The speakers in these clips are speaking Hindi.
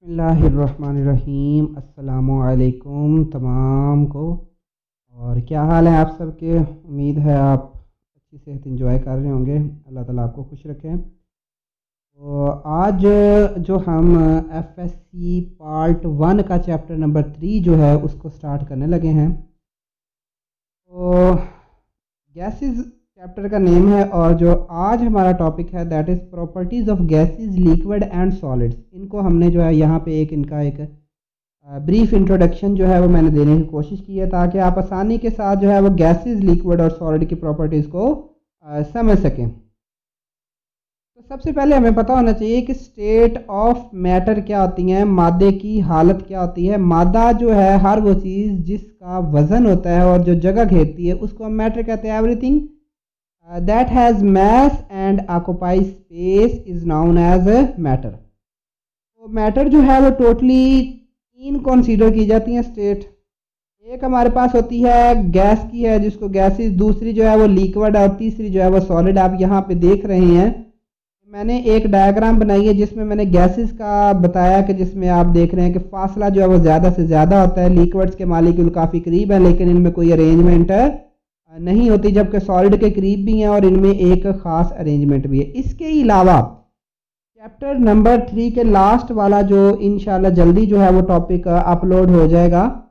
बिस्मिल्लाहिर्रहमानिर्रहीम। अस्सलामुअलैकुम तमाम को। और क्या हाल है आप सबके। उम्मीद है आप अच्छी सेहत इंजॉय कर रहे होंगे। अल्लाह ताला आपको खुश रखें। तो आज जो हम एफएससी पार्ट 1 का चैप्टर नंबर 3 जो है उसको स्टार्ट करने लगे हैं। तो गैसेस चैप्टर का नेम है और जो आज हमारा टॉपिक है that is properties of gases liquid and solids. इनको हमने जो है यहाँ पे इनका एक ब्रीफ इंट्रोडक्शन जो है वो मैंने देने की कोशिश की है ताकि आप आसानी के साथ जो है वो गैसेस लिक्विड और सॉलिड की प्रॉपर्टीज़ को समझ सकें। तो सबसे पहले हमें पता होना चाहिए कि स्टेट ऑफ मैटर क्या होती हैं, मादे की हालत क्या होती है। मादा जो है हर वो चीज़ जिसका वज़न होता है और जो जगह घेरती है उसको हम मैटर कहते हैं। Everything that has mass and occupies space is known as a matter। तो मैटर जो है वो टोटली 3 कंसीडर की जाती हैं स्टेट। एक हमारे पास होती है गैस की है जिसको गैसेस, दूसरी जो है वो लिक्विड और तीसरी जो है वो सॉलिड। आप यहाँ पे देख रहे हैं मैंने एक डायग्राम बनाई है जिसमें मैंने गैसेस का बताया कि जिसमें आप देख रहे हैं कि फासला जो है वो ज़्यादा से ज़्यादा होता है। लिक्विड्स के मालिक्यूल काफ़ी करीब है लेकिन इनमें कोई अरेंजमेंट नहीं होती, जबकि सॉलिड के करीब भी हैं और इनमें एक ख़ास अरेंजमेंट भी है। इसके अलावा चैप्टर नंबर 3 के लास्ट वाला जो इंशाल्लाह जल्दी जो है वो टॉपिक अपलोड हो जाएगा,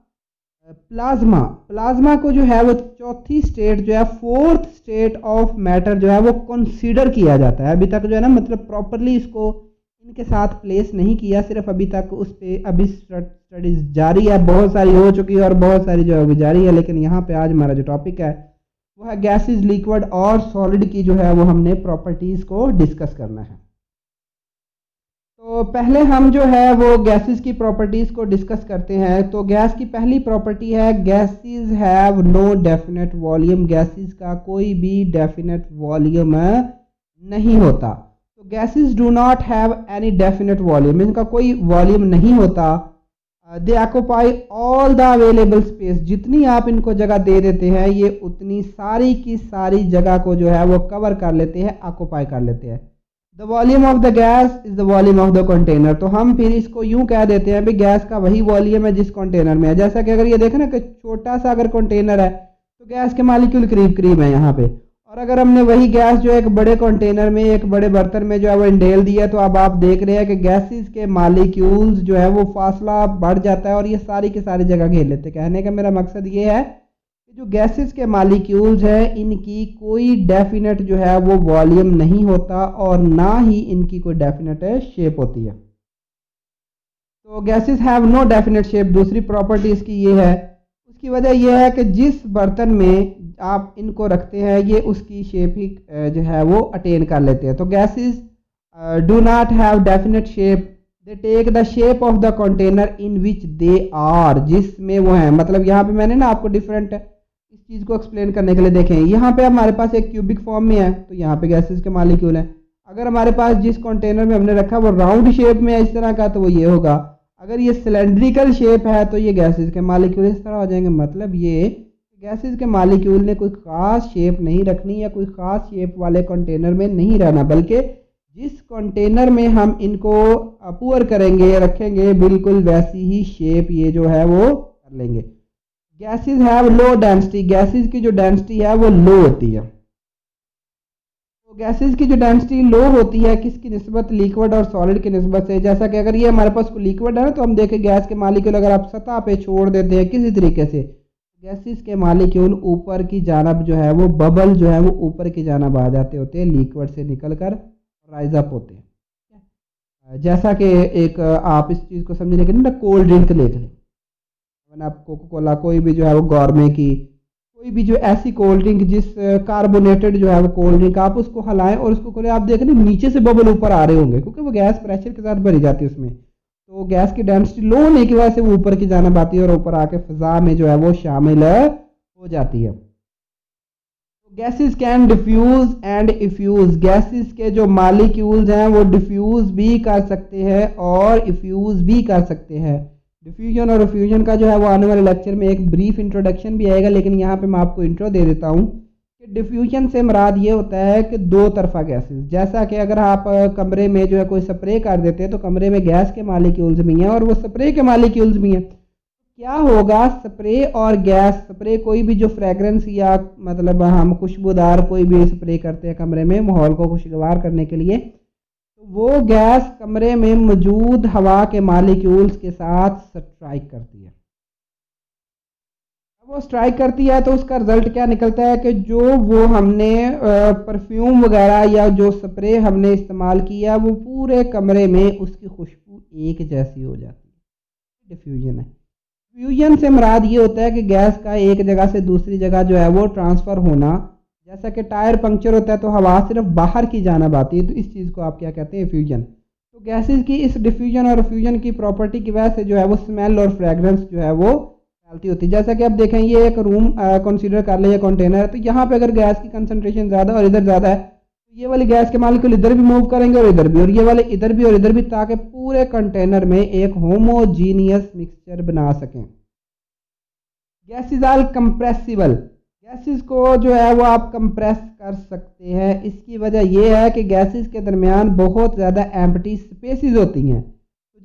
प्लाज्मा को जो है वो चौथी स्टेट जो है, फोर्थ स्टेट ऑफ मैटर जो है वो कंसीडर किया जाता है। अभी तक जो है ना मतलब प्रॉपरली इसको इनके साथ प्लेस नहीं किया, सिर्फ अभी तक उस पर अभी स्टडीज जारी है, बहुत सारी हो चुकी है और बहुत सारी जो है वो जारी है। लेकिन यहाँ पे आज हमारा जो टॉपिक है वो है गैसेस लिक्विड और सॉलिड की जो है वो हमने प्रॉपर्टीज़ को डिस्कस करना है। तो पहले हम जो है वो गैसेस की प्रॉपर्टीज़ को डिस्कस करते हैं। तो गैस की पहली प्रॉपर्टी है gases have no definite volume. Gases का कोई भी डेफिनेट वॉल्यूम नहीं होता। तो gases do not have any definite volume, इनका कोई वॉल्यूम नहीं होता। They occupy all the available space, जितनी आप इनको जगह दे देते हैं ये उतनी सारी की सारी जगह को जो है वो कवर कर लेते हैं, ऑक्यूपाई कर लेते हैं। The volume of the gas is the volume of the container. तो हम फिर इसको यूं कह देते हैं भाई गैस का वही वॉल्यूम है जिस कंटेनर में है। जैसा कि अगर ये देखें ना कि छोटा सा अगर कंटेनर है तो गैस के मालिक्यूल करीब करीब है यहाँ पे, और अगर हमने वही गैस जो एक बड़े कंटेनर में एक बड़े बर्तन में जो है वो इंडेल दिया तो अब आप देख रहे हैं कि गैसेस के मालिक्यूल्स जो है वो फासला बढ़ जाता है और ये सारी की सारी जगह घेर लेते हैं। कहने का मेरा मकसद ये है कि जो गैसेस के मालिक्यूल्स हैं इनकी कोई डेफिनेट जो है वो वॉल्यूम नहीं होता और ना ही इनकी कोई डेफिनेट शेप होती है। तो gases have no definite shape, दूसरी प्रॉपर्टी इसकी ये है। उसकी वजह यह है कि जिस बर्तन में आप इनको रखते हैं ये उसकी शेप ही जो है वो अटेन कर लेते हैं। तो gases do not have definite shape, they take the shape of the container in which they are, जिसमें वो हैं। मतलब यहाँ पे मैंने ना आपको डिफरेंट इस चीज़ को एक्सप्लेन करने के लिए देखें, यहाँ पे हमारे पास एक क्यूबिक फॉर्म में है तो यहाँ पे गैसेस के मालिक्यूल हैं। अगर हमारे पास जिस कंटेनर में हमने रखा वो राउंड शेप में है इस तरह का तो वो ये होगा। अगर ये सिलेंड्रिकल शेप है तो ये गैसेस के मालिक्यूल इस तरह हो जाएंगे। मतलब ये गैसेस के मालिक्यूल ने कोई ख़ास शेप नहीं रखनी या कोई ख़ास शेप वाले कंटेनर में नहीं रहना, बल्कि जिस कंटेनर में हम इनको पुअर करेंगे रखेंगे बिल्कुल वैसी ही शेप ये जो है वो कर लेंगे। Gases have low density, gases की जो डेंसिटी है वो लो होती है। तो गैसेस की जो डेंसिटी लो होती है किसकी निस्बत, लिक्विड और सॉलिड की निस्बत से। जैसा कि अगर ये हमारे पास लिक्विड है ना तो हम देखें गैस के मालिक्यूल अगर आप सतह पे छोड़ देते हैं किसी तरीके से, गैसेस के मालिक्यूल ऊपर की जानब जो है वो बबल जो है वो ऊपर की जानब आ जाते होते हैं, लिक्विड से निकलकर राइज अप होते हैं। जैसा कि एक आप इस चीज़ को समझने के लिए ना कोल्ड ड्रिंक देख लें, मैंने आप कोका कोला कोई भी जो है वो गौरमे की कोई भी जो ऐसी कोल्ड ड्रिंक जिस कार्बोनेटेड जो है वो कोल्ड ड्रिंक आप उसको हलाएं और उसको खोलें, आप देखें नीचे से बबल ऊपर आ रहे होंगे क्योंकि वो गैस प्रेशर के साथ भरी जाती है उसमें। तो गैस की डेंसिटी लो होने की वजह से वो ऊपर की जानब आती है और ऊपर आके फिजा में जो है वो शामिल हो जाती है। Gases can diffuse and effuse, gases के जो मालिक्यूल्स हैं वो डिफ्यूज भी कर सकते हैं और इफ्यूज भी कर सकते हैं। डिफ्यूजन और इफ्यूजन का जो है वो आने वाले लेक्चर में एक ब्रीफ इंट्रोडक्शन भी आएगा, लेकिन यहाँ पे मैं आपको इंट्रो दे देता हूँ कि डिफ्यूजन से मुराद ये होता है कि दो तरफा गैसेस, जैसा कि अगर आप कमरे में जो है कोई स्प्रे कर देते हैं तो कमरे में गैस के मालिक्यूल्स भी हैं और वो स्प्रे के मालिक्यूल्स भी हैं। क्या होगा, स्प्रे और गैस, स्प्रे कोई भी जो फ्रेगरेंस या मतलब हम खुशबूदार कोई भी स्प्रे करते हैं कमरे में माहौल को खुशगवार करने के लिए, तो वो गैस कमरे में मौजूद हवा के मालिक्यूल्स के साथ स्ट्राइक करती है। वो स्ट्राइक करती है तो उसका रिजल्ट क्या निकलता है कि जो वो हमने परफ्यूम वगैरह या जो स्प्रे हमने इस्तेमाल किया वो पूरे कमरे में उसकी खुशबू एक जैसी हो जाती है। डिफ्यूजन है। डिफ्यूजन से मुराद ये होता है कि गैस का एक जगह से दूसरी जगह जो है वो ट्रांसफ़र होना। जैसा कि टायर पंक्चर होता है तो हवा सिर्फ बाहर की जानब आती है, तो इस चीज़ को आप क्या कहते हैं, फ्यूजन। तो गैसेस की इस डिफ्यूजन और फ्यूजन की प्रॉपर्टी की वजह से जो है वो स्मेल और फ्रेगरेंस जो है वो फैलती होती है। जैसा कि आप देखें, ये एक रूम कंसीडर कर ले या कंटेनर है, तो यहाँ पे अगर गैस की कंसंट्रेशन ज़्यादा और इधर ज़्यादा है तो ये वाली गैस के मालिक्यूल इधर भी मूव करेंगे और इधर भी, और ये वाले इधर भी और इधर भी, ताकि पूरे कंटेनर में एक होमोजीनियस मिक्सचर बना सकें। गैसेस आर कंप्रेसिबल, गैसेस को जो है वो आप कंप्रेस कर सकते हैं। इसकी वजह यह है कि गैसेस के दरमियान बहुत ज़्यादा एम्प्टी स्पेसेस होती हैं,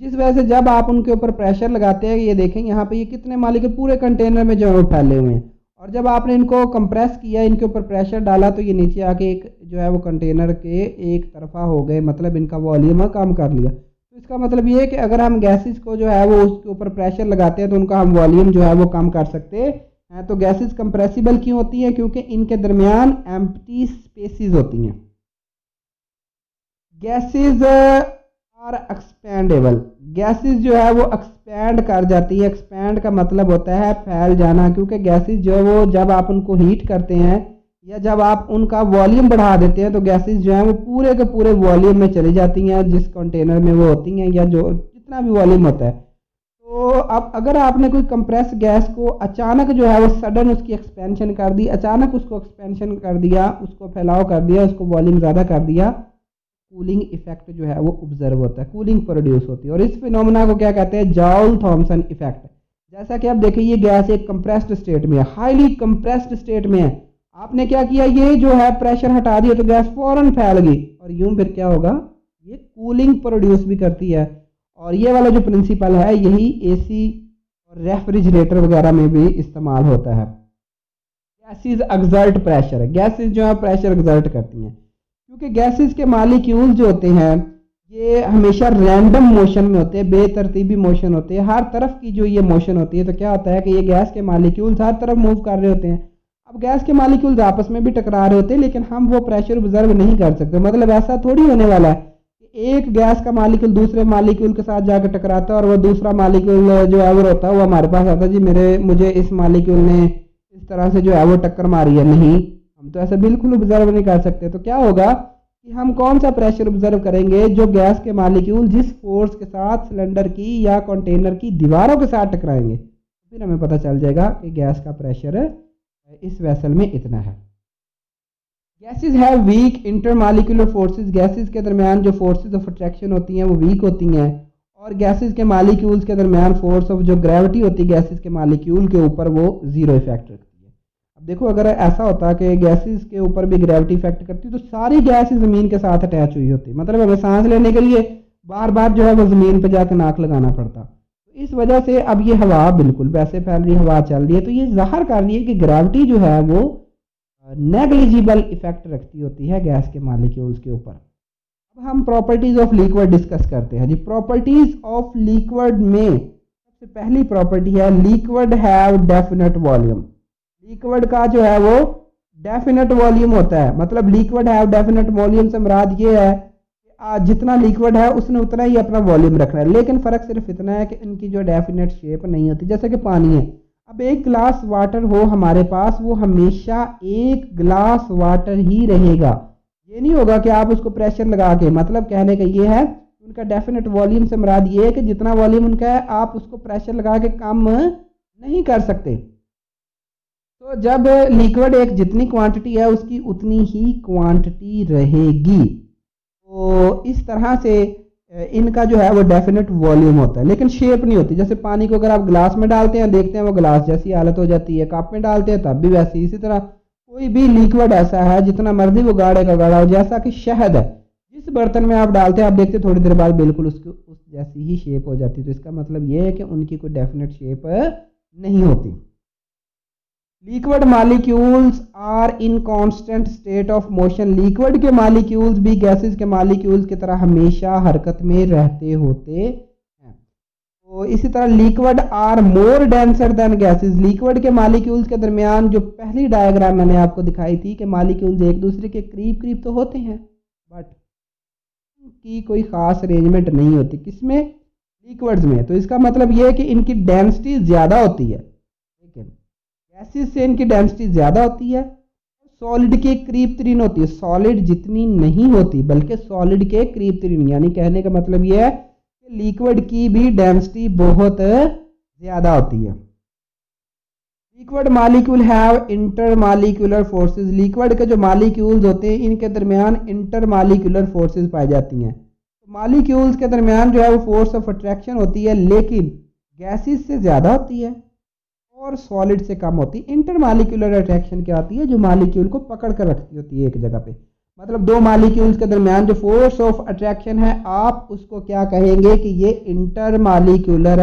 जिस वजह से जब आप उनके ऊपर प्रेशर लगाते हैं, ये देखें यहाँ पे ये कितने मालिक्यूल पूरे कंटेनर में जो है वो फैले हुए हैं, और जब आपने इनको कंप्रेस किया, इनके ऊपर प्रेशर डाला, तो ये नीचे आके एक जो है वो कंटेनर के एक तरफा हो गए, मतलब इनका वॉल्यूम कम कर लिया। तो इसका मतलब ये है कि अगर हम गैसेस को जो है वो उसके ऊपर प्रेशर लगाते हैं तो उनका हम वॉल्यूम जो है वो कम कर सकते हैं। तो गैसेस कंप्रेसिबल क्यों होती हैं? क्योंकि इनके दरमियान एम्प्टी स्पेसेस होती हैं। गैसेस आर एक्सपेंडेबल, गैसेस जो है वो एक्सपैंड कर जाती है। एक्सपैंड का मतलब होता है फैल जाना, क्योंकि गैसेस जो है वो जब आप उनको हीट करते हैं या जब आप उनका वॉल्यूम बढ़ा देते हैं तो गैसेस जो है वो पूरे के पूरे वॉल्यूम में चली जाती हैं जिस कंटेनर में वो होती हैं, या जो जितना भी वॉल्यूम होता है। तो अब अगर आपने कोई कंप्रेस गैस को अचानक जो है वो सडन उसकी एक्सपेंशन कर दी, अचानक उसको एक्सपेंशन कर दिया, उसको फैलाव कर दिया, उसको वॉल्यूम ज़्यादा कर दिया, कूलिंग इफेक्ट जो है वो ऑब्जर्व होता है, कूलिंग प्रोड्यूस होती है। और इस फिनोमेना को क्या कहते हैं? Joule Thomson effect. जैसा कि आप देखिए, ये गैस एक कंप्रेस्ड स्टेट में है, हाईली कंप्रेस्ड स्टेट में है। आपने क्या किया, ये जो है प्रेशर हटा दिया तो गैस फौरन फैल गई, और यूं फिर क्या होगा, ये कूलिंग प्रोड्यूस भी करती है। और ये वाला जो प्रिंसिपल है यही एसी और रेफ्रिजरेटर वगैरह में भी इस्तेमाल होता है। गैसेस एक्सर्ट प्रेशर, गैसेस जो है प्रेशर एक्सर्ट करती हैं, क्योंकि गैसेस के मालिक्यूल जो होते हैं ये हमेशा रैंडम मोशन में होते हैं, बेतरतीबी मोशन होते हैं, हर तरफ की जो ये मोशन होती है। तो क्या होता है कि ये गैस के मालिक्यूल्स हर तरफ मूव कर रहे होते हैं। अब गैस के मालिक्यूल्स आपस में भी टकरा रहे होते हैं, लेकिन हम वो प्रेशर ऑब्जर्व नहीं कर सकते। मतलब ऐसा थोड़ी होने वाला है कि एक गैस का मालिक्यूल दूसरे मालिक्यूल के साथ जाकर टकराता है और वो दूसरा मालिक्यूल जो है वो रोता है, वो हमारे पास आता है, जी मुझे इस मालिक्यूल ने इस तरह से जो है वो टक्कर मारी है। नहीं, हम तो ऐसा बिल्कुल ऑब्जर्व नहीं कर सकते। तो क्या होगा कि हम कौन सा प्रेशर ऑब्जर्व करेंगे? जो गैस के मालिक्यूल जिस फोर्स के साथ सिलेंडर की या कंटेनर की दीवारों के साथ टकराएंगे, फिर हमें पता चल जाएगा कि गैस का प्रेशर इस वेसल में इतना है। Gases have week intermolecular forces, gases के दरमियान जो फोर्सेस ऑफ अट्रैक्शन होती हैं वो वीक होती हैं, और गैसेस के मालिक्यूल्स के दरमियान फोर्स ऑफ जो ग्रेविटी होती है गैसेस के मालिक्यूल के ऊपर वो जीरो इफेक्ट रखती है। अब देखो, अगर ऐसा होता कि गैसेस के ऊपर भी ग्रेविटी इफेक्ट करती तो सारी गैसेस ज़मीन के साथ अटैच हुई होती, मतलब हमें सांस लेने के लिए बार बार जो है वो ज़मीन पर जाकर नाक लगाना पड़ता। इस वजह से अब ये हवा बिल्कुल वैसे फैल रही, हवा चल रही है, तो ये ज़ाहिर कर रही है कि ग्रेविटी जो है वो नेग्लिजिबल इफेक्ट रखती होती है गैस के मालिक्यूल्स के ऊपर। अब हम प्रॉपर्टीज ऑफ लिक्विड डिस्कस करते हैं जी। प्रॉपर्टीज ऑफ लिक्विड में सबसे पहली प्रॉपर्टी है liquid have definite volume. Liquid का जो है वो डेफिनेट वॉल्यूम होता है, मतलब लिक्विड हैव डेफिनेट वॉल्यूम से मुराद ये है जितना लिक्विड है उसने उतना ही अपना वॉल्यूम रखना है, लेकिन फ़र्क सिर्फ इतना है कि इनकी जो डेफिनेट शेप नहीं होती। जैसे कि पानी है, अब एक गिलास वाटर हो हमारे पास, वो हमेशा एक गिलास वाटर ही रहेगा। ये नहीं होगा कि आप उसको प्रेशर लगा के, मतलब कहने का ये है उनका डेफिनेट वॉल्यूम से मुराद ये है कि जितना वॉल्यूम उनका है आप उसको प्रेशर लगा के कम नहीं कर सकते। तो जब लिक्विड एक जितनी क्वांटिटी है उसकी उतनी ही क्वांटिटी रहेगी। तो इस तरह से इनका जो है वो डेफिनेट वॉल्यूम होता है, लेकिन शेप नहीं होती। जैसे पानी को अगर आप गिलास में डालते हैं, देखते हैं वो गिलास जैसी हालत हो जाती है, कप में डालते हैं तब भी वैसी। इसी तरह कोई भी लिक्विड ऐसा है जितना मर्जी वो गाढ़े का गाढ़ा हो, जैसा कि शहद है, जिस बर्तन में आप डालते हैं आप देखते थोड़ी देर बाद बिल्कुल उसकी उस जैसी ही शेप हो जाती है। तो इसका मतलब ये है कि उनकी कोई डेफिनेट शेप नहीं होती। Liquid molecules are in constant state of motion. Liquid के मालिक्यूल्स भी गैसेस के मालिक्यूल्स की तरह हमेशा हरकत में रहते होते हैं। तो इसी तरह liquid are more denser than gases. Liquid के मालिक्यूल्स के दरमियान जो पहली डायग्राम मैंने आपको दिखाई थी कि मालिक्यूल्स एक दूसरे के करीब करीब तो होते हैं, बट की कोई खास अरेंजमेंट नहीं होती। किसमें? लिक्विड्स में। तो इसका मतलब यह है कि इनकी डेंसिटी ज़्यादा होती है, लेकिन गैसेस से इनकी डेंसिटी ज़्यादा होती है, सॉलिड के करीब तरीन होती है। सॉलिड जितनी नहीं होती बल्कि सॉलिड के करीब तरीन, यानी कहने का मतलब यह है कि लिक्विड की भी डेंसिटी बहुत ज़्यादा होती है। Liquid molecule have inter molecular forces. Liquid के जो मालिक्यूल्स होते हैं इनके दरमियान इंटर मालिक्यूलर फोर्सेस पाई जाती हैं। तो मालिक्यूल्स के दरमियान जो है वो फोर्स ऑफ अट्रैक्शन होती है, लेकिन गैसेस से ज़्यादा होती है और सॉलिड से कम होती है। इंटर मालिक्यूलर अट्रैक्शन क्या होती है? जो मालिक्यूल को पकड़ कर रखती होती है एक जगह पे। मतलब दो मालिक्यूल्स के दरमियान जो फोर्स ऑफ अट्रैक्शन है आप उसको क्या कहेंगे कि ये इंटर मालिक्यूलर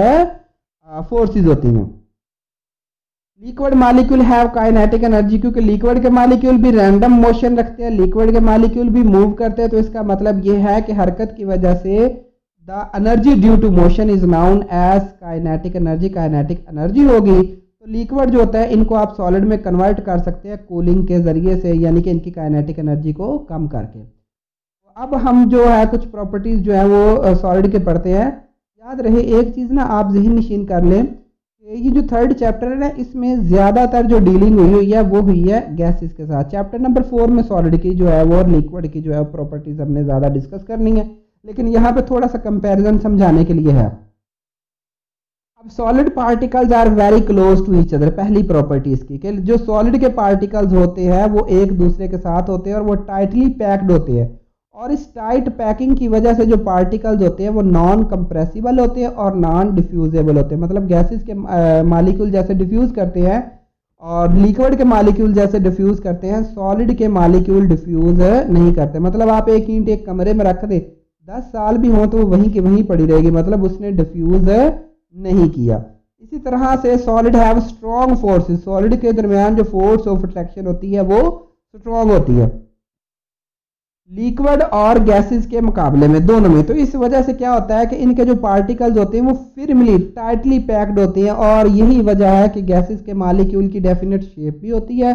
फोर्सेस होती हैं। Liquid molecule have kinetic energy, क्योंकि लिक्विड के मालिक्यूल भी रैंडम मोशन रखते हैं, लिक्विड के मालिक्यूल भी मूव करते हैं। तो इसका मतलब ये है कि हरकत की वजह से the energy due to motion is known as kinetic energy. Kinetic energy होगी तो लिक्विड जो होता है इनको आप सॉलिड में कन्वर्ट कर सकते हैं कूलिंग के जरिए से, यानी कि इनकी काइनेटिक एनर्जी को कम करके। तो अब हम जो है कुछ प्रॉपर्टीज जो है वो सॉलिड के पढ़ते हैं। याद रहे एक चीज़ ना आप जहन नशीन कर लें, ये जो थर्ड चैप्टर है ना इसमें ज़्यादातर जो डीलिंग हुई है वो हुई है गैसेस के साथ। चैप्टर नंबर 4 में सॉलिड की जो है वो और लिक्विड की जो है प्रॉपर्टीज हमने ज़्यादा डिस्कस करनी है, लेकिन यहाँ पे थोड़ा सा कंपैरिजन समझाने के लिए है। अब solid particles are very close to each other. पहली प्रॉपर्टी इसकी कि जो सॉलिड के पार्टिकल्स होते हैं वो एक दूसरे के साथ होते हैं और वो टाइटली पैक्ड होते हैं, और इस टाइट पैकिंग की वजह से जो पार्टिकल्स होते हैं वो नॉन कंप्रेसिबल होते हैं और नॉन डिफ्यूजेबल होते हैं। मतलब गैसेस के मालिक्यूल जैसे डिफ्यूज करते हैं और लिक्विड के मालिक्यूल जैसे डिफ्यूज करते हैं, सॉलिड के मालिक्यूल डिफ्यूज नहीं करते। मतलब आप एक ईंट एक कमरे में रख दे 10 साल भी हो तो वो वहीं की वहीं पड़ी रहेगी, मतलब उसने डिफ्यूज नहीं किया। इसी तरह से solid have strong forces. Solid के दरमियान जो फोर्स ऑफ अट्रैक्शन होती है वो स्ट्रॉन्ग होती है लिक्विड और गैसेस के मुकाबले में, दोनों में। तो इस वजह से क्या होता है कि इनके जो पार्टिकल्स होते हैं वो फिर्मली टाइटली पैक्ड होते हैं, और यही वजह है कि गैसेस के मालिक्यूल की डेफिनेट शेप भी होती है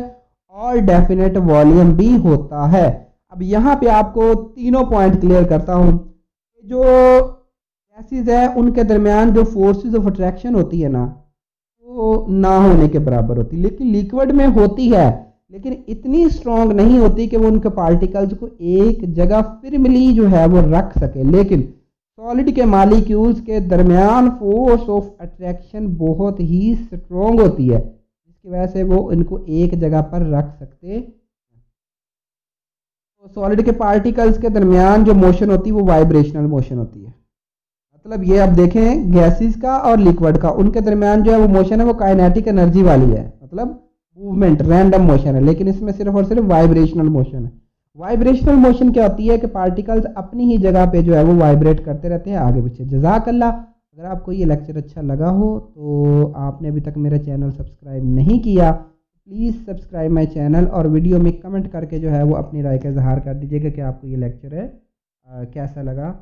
और डेफिनेट वॉल्यूम भी होता है। अब यहाँ पे आपको तीनों पॉइंट क्लियर करता हूँ। जो गैसेस है उनके दरमियान जो फोर्सेस ऑफ अट्रैक्शन होती है ना वो ना होने के बराबर होती है, लेकिन लिक्विड में होती है, लेकिन इतनी स्ट्रांग नहीं होती कि वो उनके पार्टिकल्स को एक जगह फिर्मली जो है वो रख सके। लेकिन सॉलिड के मालिक्यूल्स के दरमियान फोर्स ऑफ अट्रैक्शन बहुत ही स्ट्रांग होती है, जिसकी वजह से वो इनको एक जगह पर रख सकते। तो सॉलिड के पार्टिकल्स के दरमियान जो मोशन होती है वो वाइब्रेशनल मोशन होती है। मतलब ये अब देखें गैसेस का और लिक्विड का, उनके दरमियान जो है वो मोशन है वो काइनेटिक एनर्जी वाली है, मतलब मूवमेंट रैंडम मोशन है, लेकिन इसमें सिर्फ और सिर्फ वाइब्रेशनल मोशन है। वाइब्रेशनल मोशन क्या होती है कि पार्टिकल्स अपनी ही जगह पे जो है वो वाइब्रेट करते रहते हैं आगे पीछे। जज़ाकल्लाह। अगर आपको ये लेक्चर अच्छा लगा हो तो आपने अभी तक मेरा चैनल सब्सक्राइब नहीं किया, प्लीज़ सब्सक्राइब माई चैनल और वीडियो में कमेंट करके जो है वो अपनी राय का इजहार कर दीजिएगा कि आपको ये लेक्चर कैसा लगा।